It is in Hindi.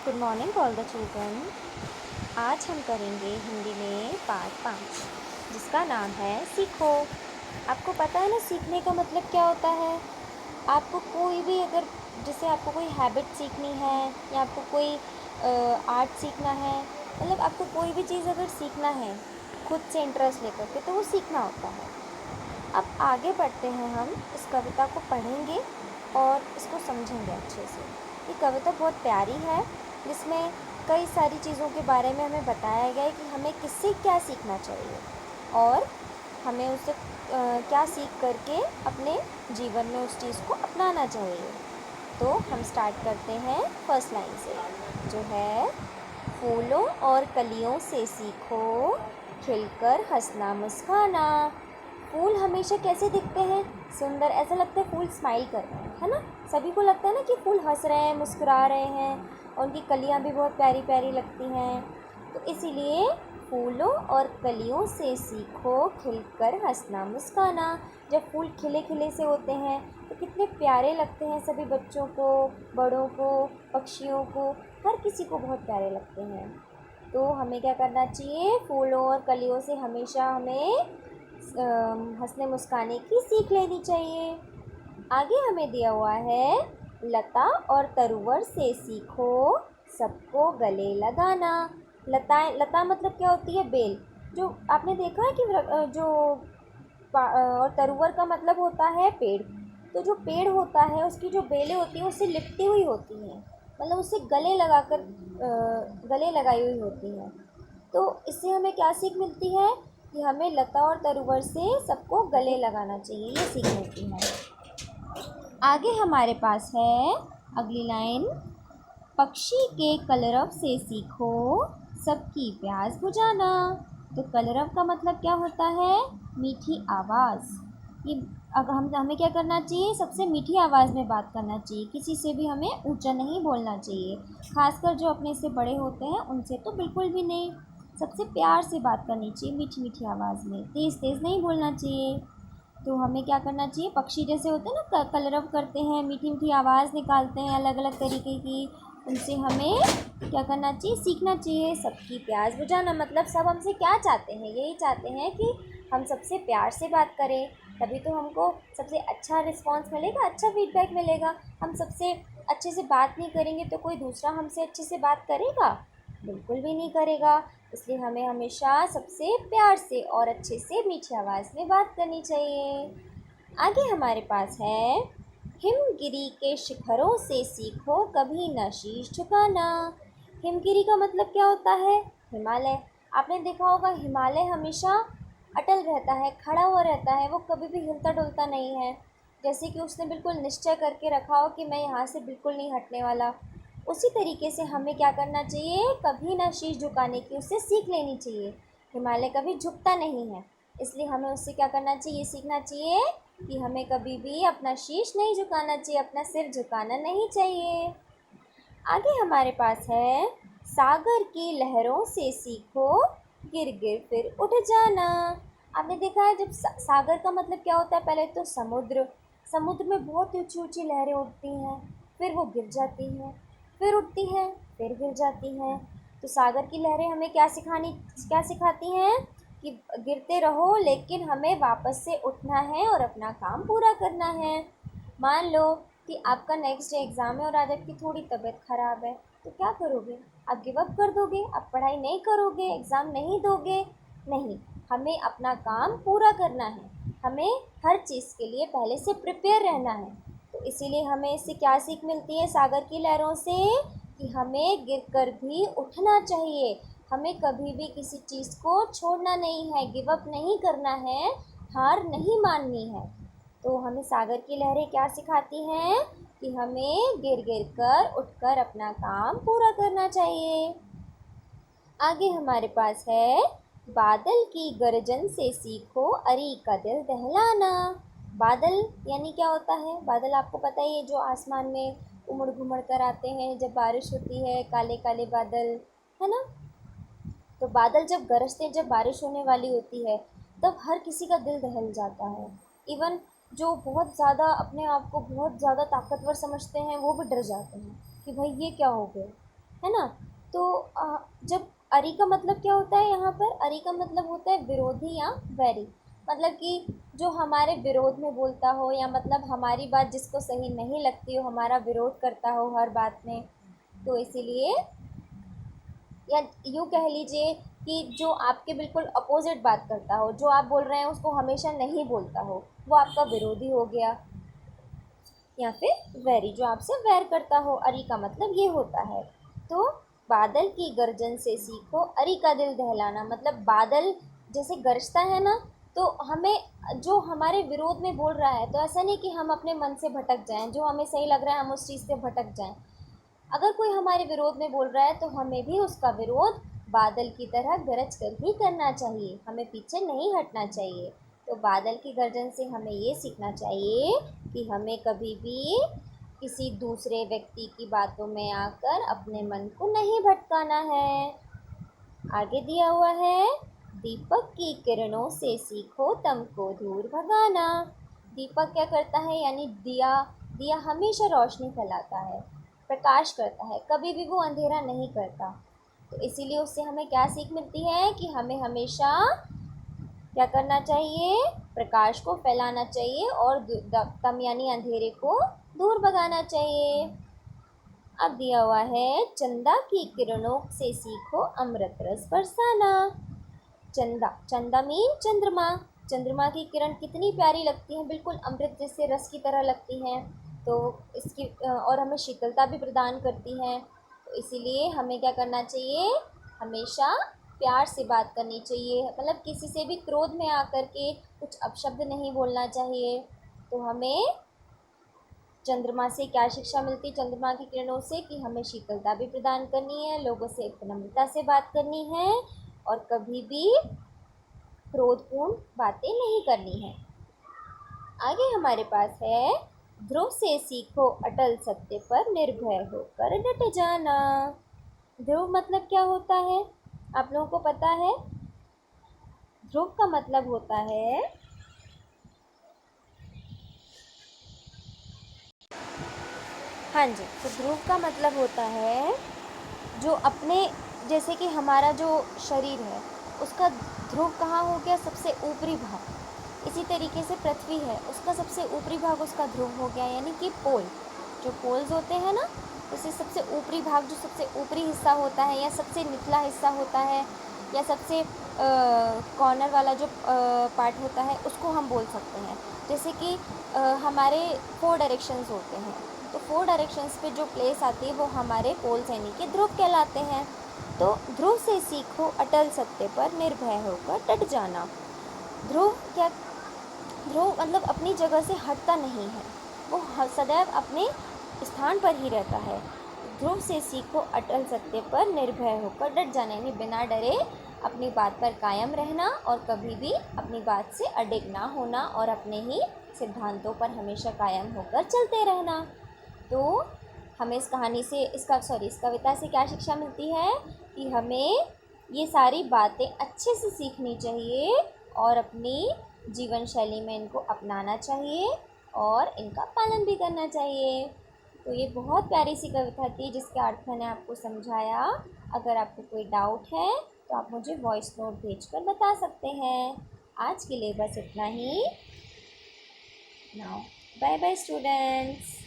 Good morning all the children. आज हम करेंगे हिंदी में पार्ट 5 जिसका नाम है सीखो। आपको पता है ना सीखने का मतलब क्या होता है। आपको कोई भी अगर जैसे आपको कोई हैबिट सीखनी है या आपको कोई आर्ट सीखना है, मतलब आपको कोई भी चीज़ अगर सीखना है खुद से इंटरेस्ट लेकर के तो वो सीखना होता है। अब आगे बढ़ते हैं, हम इस कविता को पढ़ेंगे और इसको समझेंगे अच्छे से। ये कविता बहुत प्यारी है जिसमें कई सारी चीज़ों के बारे में हमें बताया गया है कि हमें किससे क्या सीखना चाहिए और हमें उससे क्या सीख करके अपने जीवन में उस चीज़ को अपनाना चाहिए। तो हम स्टार्ट करते हैं फर्स्ट लाइन से, जो है फूलों और कलियों से सीखो खिलकर हंसना मुस्काना। फूल हमेशा कैसे दिखते हैं? सुंदर, ऐसा लगता है फूल स्माइल कर रहे हैं, है ना। सभी को लगता है ना कि फूल हंस रहे हैं, मुस्कुरा रहे हैं और उनकी कलियां भी बहुत प्यारी प्यारी लगती हैं। तो इसीलिए फूलों और कलियों से सीखो खिलकर हंसना मुस्काना। जब फूल खिले खिले से होते हैं तो कितने प्यारे लगते हैं, सभी बच्चों को, बड़ों को, पक्षियों को, हर किसी को बहुत प्यारे लगते हैं। तो हमें क्या करना चाहिए? फूलों और कलियों से हमेशा हमें हंसने मुस्काने की सीख लेनी चाहिए। आगे हमें दिया हुआ है लता और तरुवर से सीखो सबको गले लगाना। लता मतलब क्या होती है? बेल। जो आपने देखा है कि जो और तरुवर का मतलब होता है पेड़। तो जो पेड़ होता है उसकी जो बेलें होती हैं उससे लिपटी हुई होती हैं, मतलब उससे गले लगाई हुई होती हैं। तो इससे हमें क्या सीख मिलती है कि हमें लता और तरुवर से सबको गले लगाना चाहिए, ये सीख मिलती है। आगे हमारे पास है अगली लाइन, पक्षी के कलरव से सीखो सबकी प्यास बुझाना। तो कलरव का मतलब क्या होता है? मीठी आवाज़। ये अगर हमें क्या करना चाहिए? सबसे मीठी आवाज़ में बात करना चाहिए, किसी से भी हमें ऊंचा नहीं बोलना चाहिए, खासकर जो अपने से बड़े होते हैं उनसे तो बिल्कुल भी नहीं। सबसे प्यार से बात करनी चाहिए, मीठी मीठी आवाज़ में, तेज़ तेज़ नहीं बोलना चाहिए। तो हमें क्या करना चाहिए? पक्षी जैसे होते हैं ना, कलरव करते हैं, मीठी मीठी आवाज़ निकालते हैं अलग अलग तरीके की, उनसे हमें क्या करना चाहिए? सीखना चाहिए। सबकी प्यास बुझाना मतलब सब हमसे क्या चाहते हैं? यही चाहते हैं कि हम सबसे प्यार से बात करें, तभी तो हमको सबसे अच्छा रिस्पॉन्स मिलेगा, अच्छा फीडबैक मिलेगा। हम सबसे अच्छे से बात नहीं करेंगे तो कोई दूसरा हमसे अच्छे से बात करेगा? बिल्कुल भी नहीं करेगा। इसलिए हमें हमेशा सबसे प्यार से और अच्छे से मीठी आवाज़ में बात करनी चाहिए। आगे हमारे पास है, हिमगिरी के शिखरों से सीखो कभी न शीश झुकाना। हिमगिरी का मतलब क्या होता है? हिमालय। आपने देखा होगा हिमालय हमेशा अटल रहता है, खड़ा हुआ रहता है, वो कभी भी हिलता डुलता नहीं है। जैसे कि उसने बिल्कुल निश्चय करके रखा हो कि मैं यहाँ से बिल्कुल नहीं हटने वाला। उसी तरीके से हमें क्या करना चाहिए? कभी ना शीश झुकाने की उससे सीख लेनी चाहिए। हिमालय कभी झुकता नहीं है, इसलिए हमें उससे क्या करना चाहिए? सीखना चाहिए कि हमें कभी भी अपना शीश नहीं झुकाना चाहिए, अपना सिर झुकाना नहीं चाहिए। आगे हमारे पास है, सागर की लहरों से सीखो गिर गिर फिर उठ जाना। आपने देखा है जब सागर का मतलब क्या होता है? पहले तो समुद्र। समुद्र में बहुत ऊंची ऊंची लहरें उठती हैं, फिर वो गिर जाती हैं, फिर उठती हैं, फिर गिर जाती हैं। तो सागर की लहरें हमें क्या सिखाती हैं? कि गिरते रहो लेकिन हमें वापस से उठना है और अपना काम पूरा करना है। मान लो कि आपका नेक्स्ट डे एग्ज़ाम है और आज आपकी थोड़ी तबीयत ख़राब है, तो क्या करोगे? आप गिव अप कर दोगे? आप पढ़ाई नहीं करोगे? एग्ज़ाम नहीं दोगे? नहीं, हमें अपना काम पूरा करना है, हमें हर चीज़ के लिए पहले से प्रिपेयर रहना है। तो इसीलिए हमें इससे क्या सीख मिलती है सागर की लहरों से? कि हमें गिर कर भी उठना चाहिए, हमें कभी भी किसी चीज़ को छोड़ना नहीं है, गिव अप नहीं करना है, हार नहीं माननी है। तो हमें सागर की लहरें क्या सिखाती हैं? कि हमें गिर गिर कर उठकर अपना काम पूरा करना चाहिए। आगे हमारे पास है, बादल की गर्जन से सीखो अरी का दिल दहलाना। बादल यानी क्या होता है? बादल आपको पता ही है, जो आसमान में उमड़ घुमड़ कर आते हैं जब बारिश होती है, काले काले बादल, है ना। तो बादल जब गरजते हैं, जब बारिश होने वाली होती है, तब हर किसी का दिल दहल जाता है। इवन जो बहुत ज़्यादा अपने आप को बहुत ज़्यादा ताकतवर समझते हैं वो भी डर जाते हैं कि भाई ये क्या हो गया। है ना। तो जब अरी का मतलब क्या होता है यहाँ पर, अरी का मतलब होता है विरोधी या वैरी, मतलब कि जो हमारे विरोध में बोलता हो, या मतलब हमारी बात जिसको सही नहीं लगती हो, हमारा विरोध करता हो हर बात में। तो इसीलिए, या यूँ कह लीजिए कि जो आपके बिल्कुल अपोजिट बात करता हो, जो आप बोल रहे हैं उसको हमेशा नहीं बोलता हो, वो आपका विरोधी हो गया। या फिर वैरी, जो आपसे वैर करता हो, अरी का मतलब ये होता है। तो बादल की गर्जन से सीखो अरी का दिल दहलाना, मतलब बादल जैसे गरजता है ना, तो हमें जो हमारे विरोध में बोल रहा है, तो ऐसा नहीं कि हम अपने मन से भटक जाएं, जो हमें सही लग रहा है हम उस चीज़ से भटक जाएं। अगर कोई हमारे विरोध में बोल रहा है तो हमें भी उसका विरोध बादल की तरह गरज कर ही करना चाहिए, हमें पीछे नहीं हटना चाहिए। तो बादल की गर्जन से हमें ये सीखना चाहिए कि हमें कभी भी किसी दूसरे व्यक्ति की बातों में आकर अपने मन को नहीं भटकाना है। आगे दिया हुआ है, दीपक की किरणों से सीखो तम को दूर भगाना। दीपक क्या करता है, यानी दिया, दिया हमेशा रोशनी फैलाता है, प्रकाश करता है, कभी भी वो अंधेरा नहीं करता। तो इसीलिए उससे हमें क्या सीख मिलती है कि हमें हमेशा क्या करना चाहिए, प्रकाश को फैलाना चाहिए और तम यानी अंधेरे को दूर भगाना चाहिए। अब दिया हुआ है, चंदा की किरणों से सीखो अमृत रस बरसाना। चंदा, चंदा मीन चंद्रमा, चंद्रमा की किरण कितनी प्यारी लगती हैं, बिल्कुल अमृत जैसे रस की तरह लगती हैं। तो इसकी और हमें शीतलता भी प्रदान करती हैं। तो इसीलिए हमें क्या करना चाहिए, हमेशा प्यार से बात करनी चाहिए, मतलब किसी से भी क्रोध में आकर के कुछ अपशब्द नहीं बोलना चाहिए। तो हमें चंद्रमा से क्या शिक्षा मिलती, चंद्रमा की किरणों से, कि हमें शीतलता भी प्रदान करनी है, लोगों से विनम्रता से बात करनी है, और कभी भी क्रोधपूर्ण बातें नहीं करनी है। आगे हमारे पास है, ध्रुव से सीखो अटल सत्य पर निर्भय होकर डट जाना। ध्रुव मतलब क्या होता है, आप लोगों को पता है। ध्रुव का मतलब होता है, हाँ जी, तो ध्रुव का मतलब होता है जो अपने, जैसे कि हमारा जो शरीर है उसका ध्रुव कहाँ हो गया, सबसे ऊपरी भाग। इसी तरीके से पृथ्वी है, उसका सबसे ऊपरी भाग उसका ध्रुव हो गया, यानी कि पोल, जो पोल्स होते हैं ना, उसे सबसे ऊपरी भाग, जो सबसे ऊपरी हिस्सा होता है या सबसे निचला हिस्सा होता है, या सबसे कॉर्नर वाला जो पार्ट होता है, उसको हम बोल सकते हैं। जैसे कि हमारे 4 डायरेक्शंस होते हैं, तो 4 डायरेक्शंस पे जो प्लेस आती है वो हमारे पोल्स यानी कि ध्रुव कहलाते हैं। तो ध्रुव से सीखो अटल सत्य पर निर्भय होकर डट जाना। ध्रुव क्या, ध्रुव मतलब अपनी जगह से हटता नहीं है, वो सदैव अपने स्थान पर ही रहता है। ध्रुव से सीखो अटल सत्य पर निर्भय होकर डट जाना, यानी बिना डरे अपनी बात पर कायम रहना, और कभी भी अपनी बात से अडिग ना होना, और अपने ही सिद्धांतों पर हमेशा कायम होकर चलते रहना। तो हमें इस कहानी से, इस कविता से क्या शिक्षा मिलती है कि हमें ये सारी बातें अच्छे से सीखनी चाहिए और अपनी जीवन शैली में इनको अपनाना चाहिए और इनका पालन भी करना चाहिए। तो ये बहुत प्यारी सी कविता थी जिसके अर्थ मैंने आपको समझाया। अगर आपको कोई डाउट है तो आप मुझे वॉइस नोट भेजकर बता सकते हैं। आज के लिए बस इतना ही। Now bye bye students.